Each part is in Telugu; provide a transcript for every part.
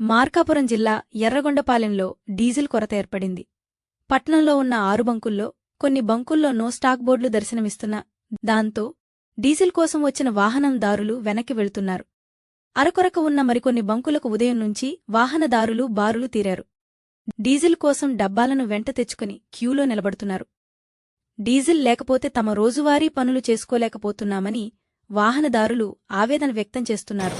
మార్కాపురం జిల్లా ఎర్రగొండపాలెంలో డీజిల్ కొరత ఏర్పడింది. పట్నంలో ఉన్న 6 బంకుల్లో కొన్ని బంకుల్లో నో స్టాక్ బోర్డులు దర్శనమిస్తున్నా దాంతో డీజిల్ కోసం వచ్చిన వాహనందారులు వెనక్కి వెళ్తున్నారు. అరకొరక ఉన్న మరికొన్ని బంకులకు ఉదయం నుంచి వాహనదారులు బారులు తీరారు. డీజిల్ కోసం డబ్బాలను వెంట తెచ్చుకుని క్యూలో నిలబడుతున్నారు. డీజిల్ లేకపోతే తమ రోజువారీ పనులు చేసుకోలేకపోతున్నామని వాహనదారులు ఆవేదన వ్యక్తం చేస్తున్నారు.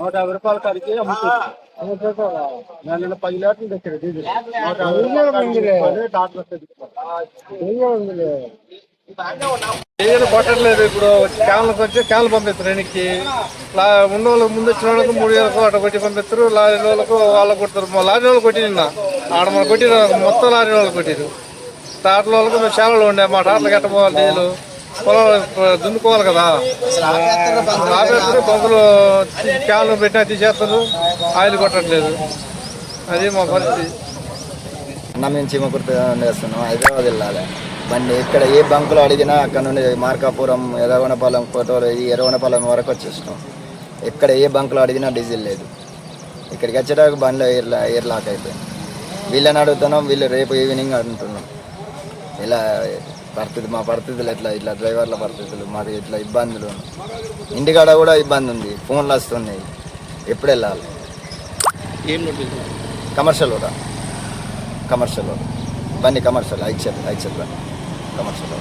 ₹150 కాడికి అమ్ముతుంది. 10 లీటర్లు తెచ్చాడు డీజిల్. డీజిల్ కొట్టట్లేదు. ఇప్పుడు క్యాన్లకు వచ్చి క్యాన్లు పంపిస్తారు. వెనక్కి ఉన్న వాళ్ళకి ముందు వచ్చిన వాళ్ళకి 3,000 అట్లా కొట్టి పంపిస్తారు. లారీ వాళ్ళకు వాళ్ళకి కొడతారు. లారీ వాళ్ళు కొట్టి నిన్న ఆడ మనం కొట్టిన మొత్తం లారీ వాళ్ళు కొట్టారు. టాటల వాళ్ళకి మేము చేపలు ఉండే మా టాటలు కట్టపోవాలి. డీజిల్ పొలాలు దున్నుకోవాలి కదా. ఆపేస్తారు, బంకులు క్యాన్లు పెట్టినా తీసేస్తారు. ఆయిల్ కొట్టట్లేదు. అది మా పరిస్థితి. మేము చీమకుర్తి వేస్తున్నాం. హైదరాబాద్ వెళ్ళాలి బండి. ఇక్కడ ఏ బంకులు అడిగినా అక్కడ నుండి మార్కాపురం, ఎర్రగొండపాలెం, కోటూరు, ఈ ఎర్రగొండపాలెం వరకు వచ్చేస్తాం. ఎక్కడ ఏ బంకులు అడిగినా డీజిల్ లేదు. ఇక్కడికి వచ్చేటప్పుడు బండిలో ఎయిర్ లాక్ అయిపోయింది. వీళ్ళని అడుగుతున్నాం, వీళ్ళు రేపు ఈవినింగ్ అంటున్నాం. ఇలా పరిస్థితి, మా పరిస్థితులు ఇట్లా డ్రైవర్ల పరిస్థితులు, మాకు ఇట్లా ఇబ్బందులు. ఇంటికాడ కూడా ఇబ్బంది ఉంది. ఫోన్లు వస్తున్నాయి. ఎప్పుడు వెళ్ళాలి? కమర్షియల్ కూడా, కమర్షియల్ బండి, కమర్షియల్ ఐక్షల్ బండి కమర్షియల్.